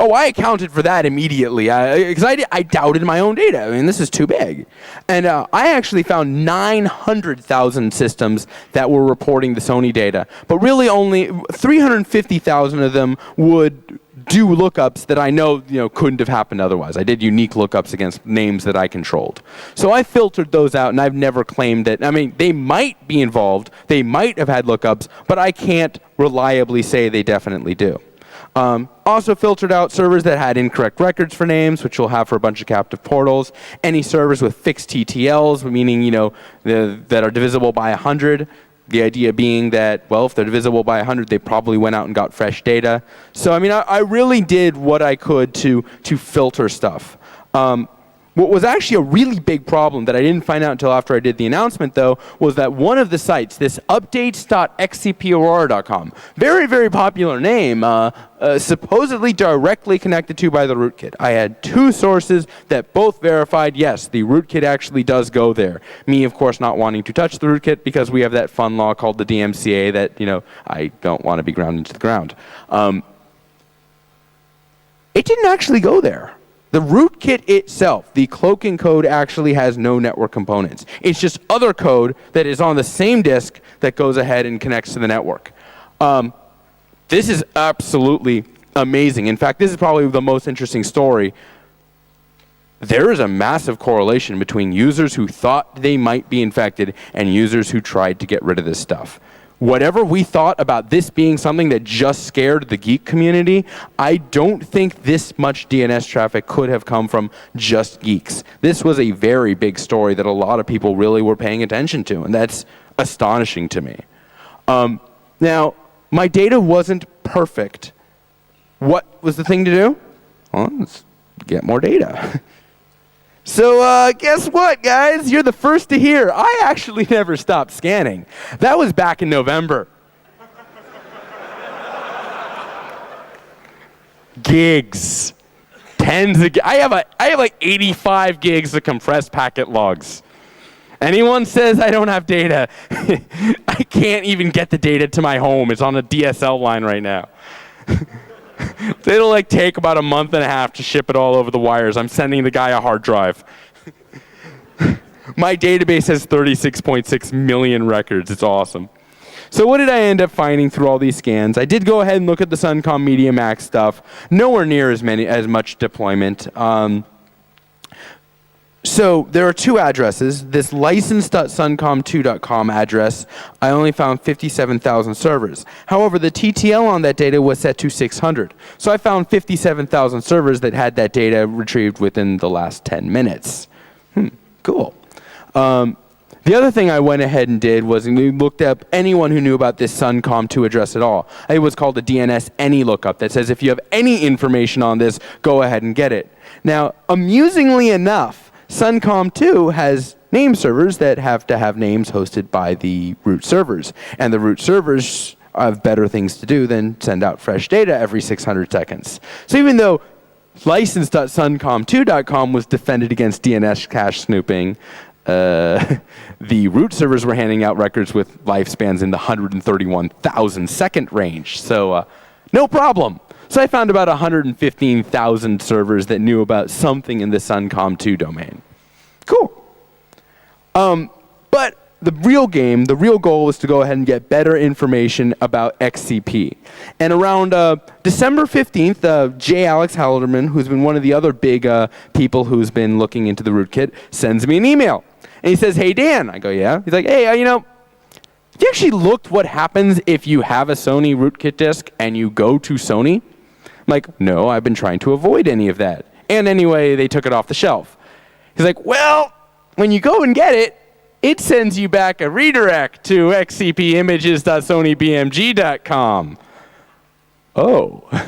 I accounted for that immediately because I doubted my own data. I mean, this is too big. And I actually found 900,000 systems that were reporting the Sony data. But really only 350,000 of them would do lookups that I know couldn't have happened otherwise. I did unique lookups against names that I controlled. So I filtered those out, and I've never claimed that. I mean, they might be involved. They might have had lookups, but I can't reliably say they definitely do. Also filtered out servers that had incorrect records for names, which you'll have for a bunch of captive portals. Any servers with fixed TTLs, meaning that are divisible by 100. The idea being that, well, if they're divisible by 100, they probably went out and got fresh data. So I mean, I really did what I could to filter stuff. What was actually a really big problem that I didn't find out until after I did the announcement, though, was that one of the sites, this updates.xcpaurora.com, very, very popular name, supposedly directly connected to by the rootkit. I had two sources that both verified, yes, the rootkit actually does go there. Me, of course, not wanting to touch the rootkit because we have that fun law called the DMCA that, I don't want to be ground into the ground. It didn't actually go there. The rootkit itself, the cloaking code, actually has no network components. It's just other code that is on the same disk that goes ahead and connects to the network. This is absolutely amazing. In fact, this is probably the most interesting story. There is a massive correlation between users who thought they might be infected and users who tried to get rid of this stuff. Whatever we thought about this being something that just scared the geek community, I don't think this much DNS traffic could have come from just geeks. This was a very big story that a lot of people really were paying attention to, and that's astonishing to me. Now, my data wasn't perfect. What was the thing to do? Well, let's get more data. So guess what, guys? You're the first to hear. I actually never stopped scanning. That was back in November. Gigs. Tens of I have like 85 gigs of compressed packet logs. Anyone says I don't have data, I can't even get the data to my home. It's on a DSL line right now. It'll take about a month and a half to ship it all over the wires. I'm sending the guy a hard drive. My database has 36.6 million records. It's awesome. So what did I end up finding through all these scans? I did go ahead and look at the Suncom Media Max stuff. Nowhere near as much deployment. So there are two addresses. This license.suncom2.com address, I only found 57,000 servers. However, the TTL on that data was set to 600. So I found 57,000 servers that had that data retrieved within the last 10 minutes. Cool. The other thing I went ahead and did was looked up anyone who knew about this Suncom2 address at all. It was called a DNS any lookup that says if you have any information on this, go ahead and get it. Now, amusingly enough, Suncom2 has name servers that have to have names hosted by the root servers. And the root servers have better things to do than send out fresh data every 600 seconds. So even though license.suncom2.com was defended against DNS cache snooping, the root servers were handing out records with lifespans in the 131,000 second range. So no problem. So I found about 115,000 servers that knew about something in the Suncom2 domain. Cool. But the real goal was to go ahead and get better information about XCP. And around December 15th, J. Alex Halderman, who's been one of the other big people who's been looking into the rootkit, sends me an email. And he says, hey, Dan. I go, yeah. He's like, hey, have you actually looked what happens if you have a Sony rootkit disk and you go to Sony? I'm like, no, I've been trying to avoid any of that. And anyway, they took it off the shelf. He's like, well, when you go and get it, it sends you back a redirect to xcpimages.sonybmg.com. Oh.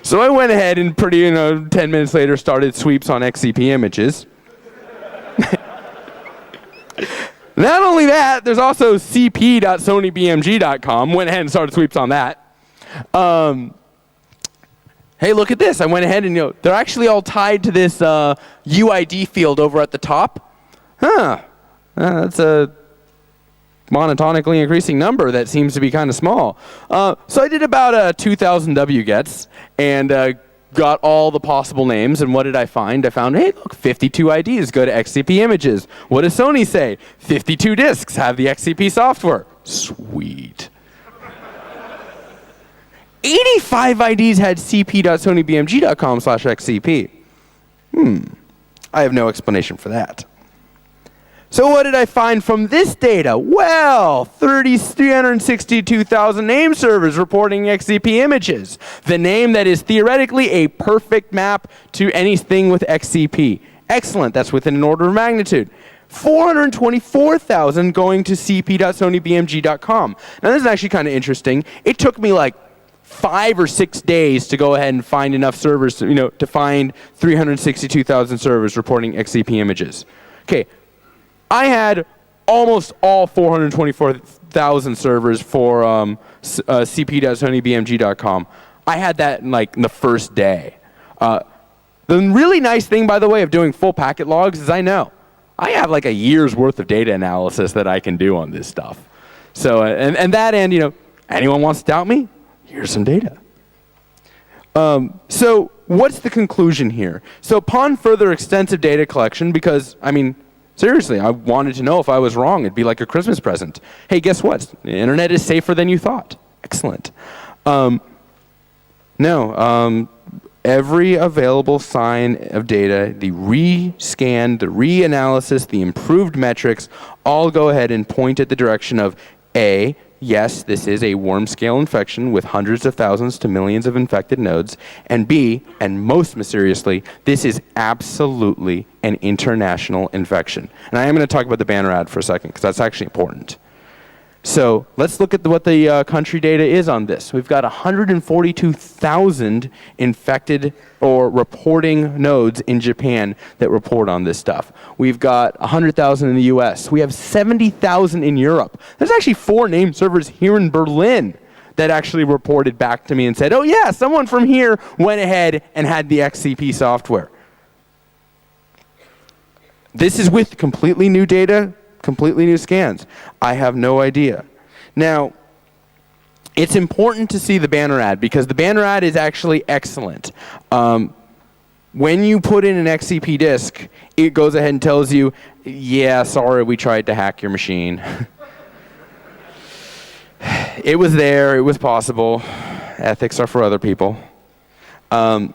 So I went ahead and 10 minutes later started sweeps on XCP images. Not only that, there's also cp.sonybmg.com. Went ahead and started sweeps on that. Hey, look at this. I went ahead and, they're actually all tied to this UID field over at the top. Huh. That's a monotonically increasing number that seems to be kind of small. So I did about 2,000 wgets and got all the possible names. And what did I find? I found, hey, look, 52 IDs go to XCP images. What does Sony say? 52 disks have the XCP software. Sweet. 85 IDs had cp.sonybmg.com/XCP. I have no explanation for that. So what did I find from this data? Well, 362,000 name servers reporting XCP images. The name that is theoretically a perfect map to anything with XCP. Excellent, that's within an order of magnitude. 424,000 going to cp.sonybmg.com. Now this is actually kind of interesting. It took me like 5 or 6 days to go ahead and find enough servers to find 362,000 servers reporting XCP images. Okay. I had almost all 424,000 servers for cp.sonybmg.com. I had that in the first day. The really nice thing, by the way, of doing full packet logs is I have like a year's worth of data analysis that I can do on this stuff. So, and anyone wants to doubt me? Here's some data. So what's the conclusion here? So upon further extensive data collection, because, seriously, I wanted to know if I was wrong. It'd be like a Christmas present. Hey, guess what? The internet is safer than you thought. Excellent. Every available sign of data, the rescan, the reanalysis, the improved metrics, all go ahead and point at the direction of A, yes, this is a worm-scale infection with hundreds of thousands to millions of infected nodes. And B, and most mysteriously, this is absolutely an international infection. And I am going to talk about the banner ad for a second, because that's actually important. So let's look at what the country data is on this. We've got 142,000 infected or reporting nodes in Japan that report on this stuff. We've got 100,000 in the US. We have 70,000 in Europe. There's actually 4 name servers here in Berlin that actually reported back to me and said, oh yeah, someone from here went ahead and had the XCP software. This is with completely new data, completely new scans. I have no idea. Now, it's important to see the banner ad because the banner ad is actually excellent. When you put in an XCP disk, it goes ahead and tells you, yeah, sorry, we tried to hack your machine. It was there, it was possible. Ethics are for other people. And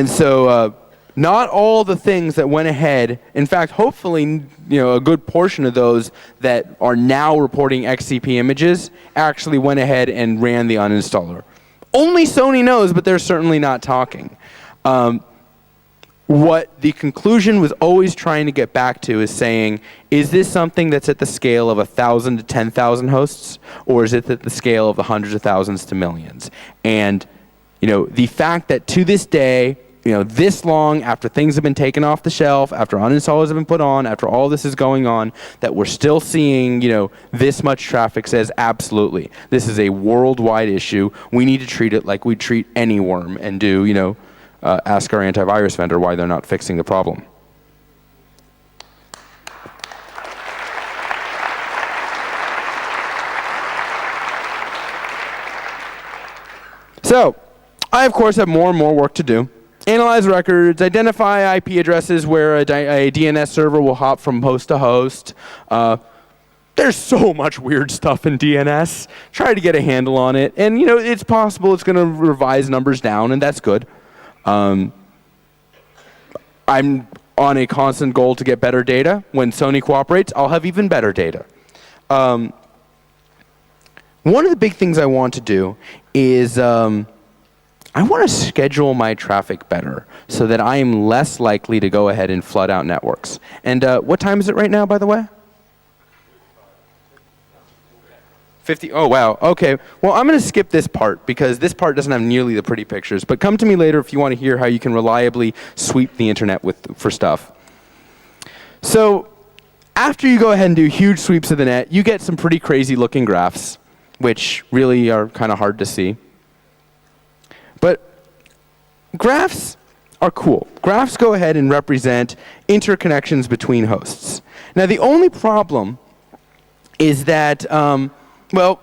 so, not all the things that went ahead, in fact, hopefully, a good portion of those that are now reporting XCP images actually went ahead and ran the uninstaller. Only Sony knows, but they're certainly not talking. What the conclusion was always trying to get back to is saying, is this something that's at the scale of 1,000 to 10,000 hosts, or is it at the scale of the hundreds of thousands to millions? And, the fact that to this day, this long after things have been taken off the shelf, after uninstallers have been put on, after all this is going on, that we're still seeing, this much traffic says absolutely. This is a worldwide issue. We need to treat it like we treat any worm and do, ask our antivirus vendor why they're not fixing the problem. So I, of course, have more and more work to do. Analyze records, identify IP addresses where a DNS server will hop from host to host. There's so much weird stuff in DNS. Try to get a handle on it. And, it's possible it's going to revise numbers down, and that's good. I'm on a constant goal to get better data. When Sony cooperates, I'll have even better data. One of the big things I want to do is I want to schedule my traffic better so that I am less likely to go ahead and flood out networks. And what time is it right now, by the way? 50. Oh, wow. OK. Well, I'm going to skip this part because this part doesn't have nearly the pretty pictures. But come to me later if you want to hear how you can reliably sweep the internet for stuff. So after you go ahead and do huge sweeps of the net, you get some pretty crazy looking graphs, which really are kind of hard to see. But graphs are cool. Graphs go ahead and represent interconnections between hosts. Now, the only problem is that well,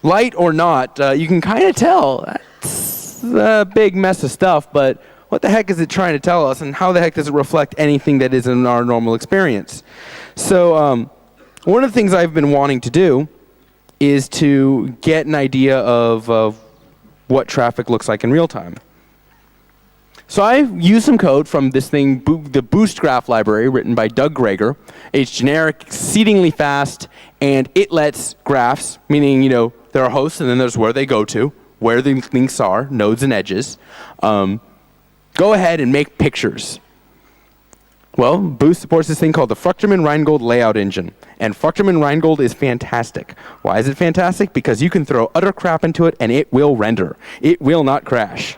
light or not, you can kind of tell that's a big mess of stuff, but what the heck is it trying to tell us, and how the heck does it reflect anything that is in our normal experience? So one of the things I've been wanting to do is to get an idea of what traffic looks like in real time. So I used some code from this thing, the Boost Graph library, written by Doug Greger. It's generic, exceedingly fast, and it lets graphs, meaning there are hosts and then there's where they go to, where the links are, nodes and edges, go ahead and make pictures. Well, Boost supports this thing called the Fruchterman-Reingold layout engine, and Fruchterman-Reingold is fantastic. Why is it fantastic? Because you can throw utter crap into it and it will render. It will not crash.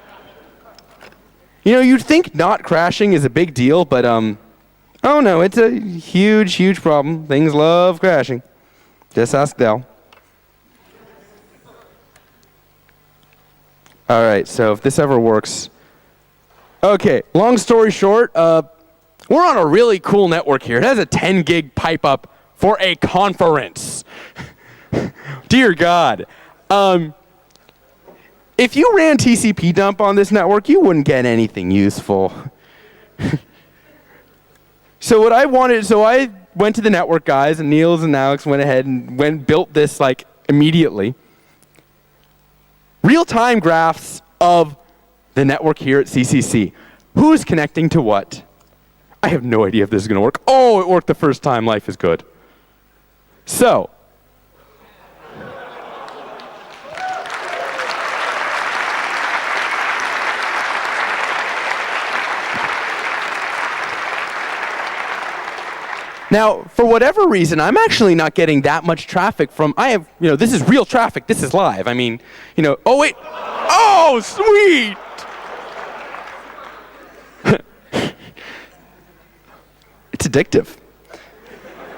You'd think not crashing is a big deal, but oh no, it's a huge, huge problem. Things love crashing. Just ask Dell. All right, so if this ever works. Okay, long story short, we're on a really cool network here. It has a 10 gig pipe up for a conference. Dear God. If you ran TCP dump on this network, you wouldn't get anything useful. So I went to the network guys, and Niels and Alex went ahead and built this immediately. Real-time graphs of the network here at CCC. Who's connecting to what? I have no idea if this is going to work. Oh, it worked the first time. Life is good. So now, for whatever reason, I'm actually not getting that much traffic from, this is real traffic, this is live. I mean, oh wait, oh, sweet! It's addictive.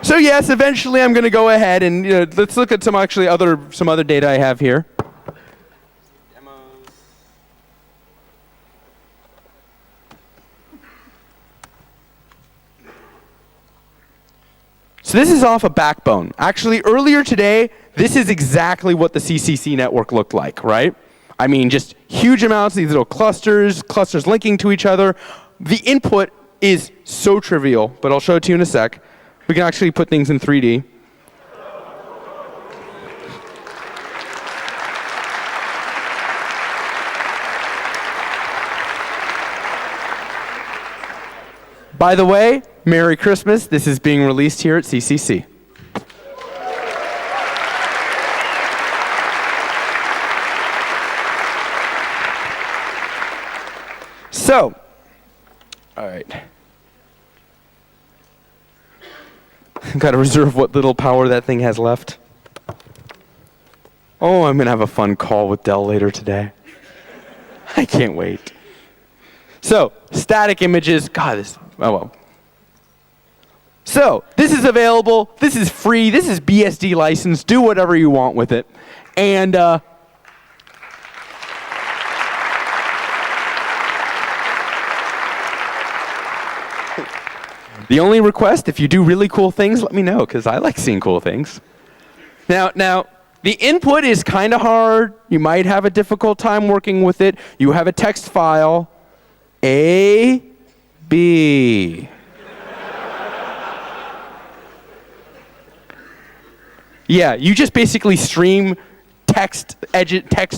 So yes, eventually I'm going to go ahead and, let's look at some other data I have here. So this is off a backbone. Actually, earlier today, this is exactly what the CCC network looked like, right? I mean, just huge amounts of these little clusters linking to each other. The input is so trivial, but I'll show it to you in a sec. We can actually put things in 3D. By the way, Merry Christmas. This is being released here at CCC. So, all right. Got to reserve what little power that thing has left. Oh, I'm going to have a fun call with Dell later today. I can't wait. So, static images. God, oh well. So, this is available. This is free. This is BSD licensed. Do whatever you want with it. And the only request, if you do really cool things, let me know, because I like seeing cool things. Now, The input is kind of hard. You might have a difficult time working with it. You have a text file, A, B. Yeah, you just basically stream text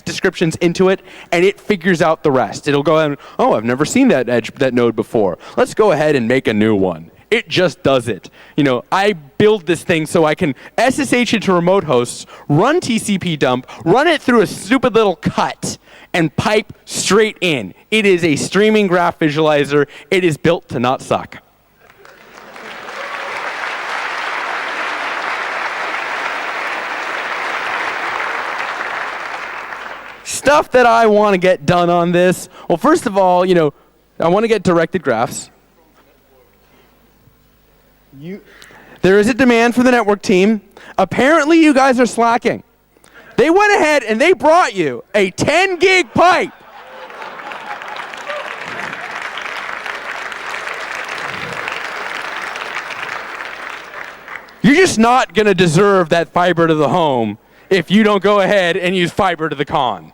descriptions into it, and it figures out the rest. It'll go and, oh, I've never seen that node before. Let's go ahead and make a new one. It just does it. You know, I build this thing so I can SSH into remote hosts, run TCP dump, run it through a stupid little cut, and pipe straight in. It is a streaming graph visualizer. It is built to not suck. Stuff that I want to get done on this. Well, first of all, you know, I want to get directed graphs. There is a demand from the network team. Apparently, you guys are slacking. They went ahead and they brought you a 10 gig pipe. You're just not going to deserve that fiber to the home if you don't go ahead and use fiber to the con.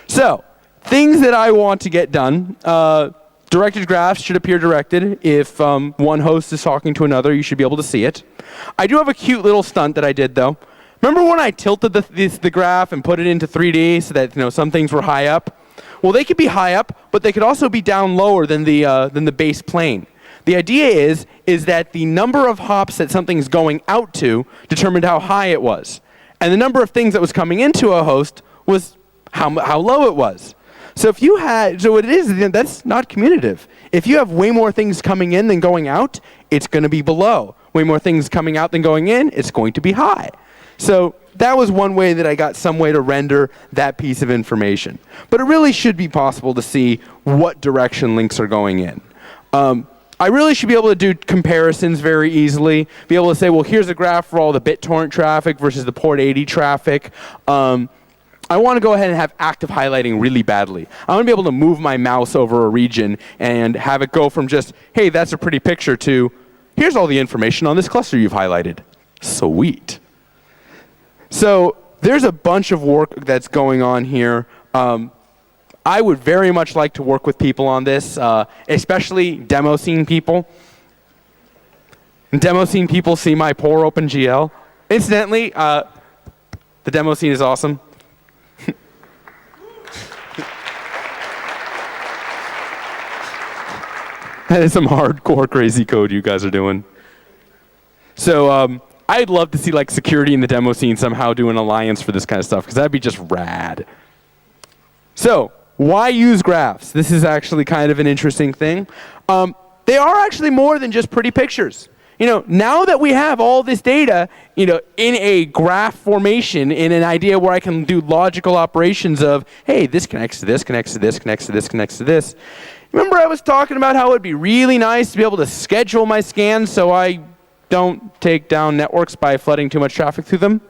So, things that I want to get done. Directed graphs should appear directed. If one host is talking to another, you should be able to see it. I do have a cute little stunt that I did, though. Remember when I tilted the graph and put it into 3D so that some things were high up? Well, they could be high up, but they could also be down lower than the base plane. The idea is that the number of hops that something's going out to determined how high it was, and the number of things that was coming into a host was how low it was. So if you had, that's not commutative. If you have way more things coming in than going out, it's going to be below. Way more things coming out than going in, it's going to be high. So that was one way that I got some way to render that piece of information. But it really should be possible to see what direction links are going in. I really should be able to do comparisons very easily. Be able to say, well, here's a graph for all the BitTorrent traffic versus the port 80 traffic. I want to go ahead and have active highlighting really badly. I want to be able to move my mouse over a region and have it go from just, hey, that's a pretty picture, to, here's all the information on this cluster you've highlighted. Sweet. So there's a bunch of work that's going on here. I would very much like to work with people on this, especially demo scene people. Demo scene people see my poor OpenGL. Incidentally, the demo scene is awesome. That is some hardcore crazy code you guys are doing. So I'd love to see like security in the demo scene somehow do an alliance for this kind of stuff, because that'd be just rad. So why use graphs? This is actually kind of an interesting thing. They are actually more than just pretty pictures. Now that we have all this data, in a graph formation, in an idea where I can do logical operations of, hey, this connects to this, connects to this, connects to this, connects to this. Remember I was talking about how it would be really nice to be able to schedule my scans so I don't take down networks by flooding too much traffic through them?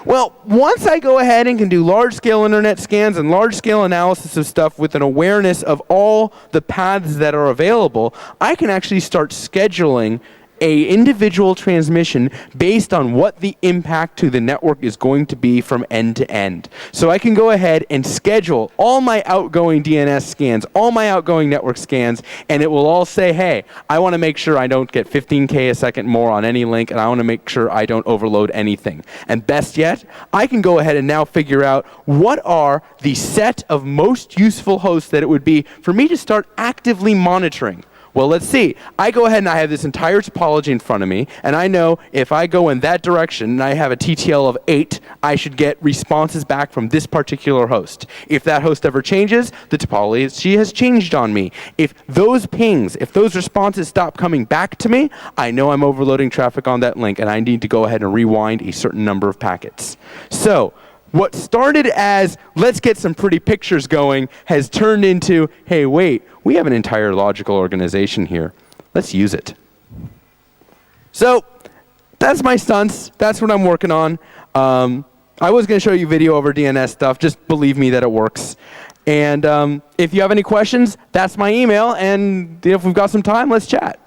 Well, once I go ahead and can do large-scale internet scans and large-scale analysis of stuff with an awareness of all the paths that are available, I can actually start scheduling an individual transmission based on what the impact to the network is going to be from end to end. So I can go ahead and schedule all my outgoing DNS scans, all my outgoing network scans, and it will all say, hey, I want to make sure I don't get 15K a second more on any link, and I want to make sure I don't overload anything. And best yet, I can go ahead and now figure out what are the set of most useful hosts that it would be for me to start actively monitoring. Well, let's see. I go ahead and I have this entire topology in front of me, and I know if I go in that direction and I have a TTL of 8, I should get responses back from this particular host. If that host ever changes, the topology has changed on me. If those pings, if those responses stop coming back to me, I know I'm overloading traffic on that link, and I need to go ahead and rewind a certain number of packets. So what started as, let's get some pretty pictures going, has turned into, hey, wait, we have an entire logical organization here. Let's use it. So that's my stunts. That's what I'm working on. I was going to show you video over DNS stuff. Just believe me that it works. And if you have any questions, that's my email. And if we've got some time, let's chat.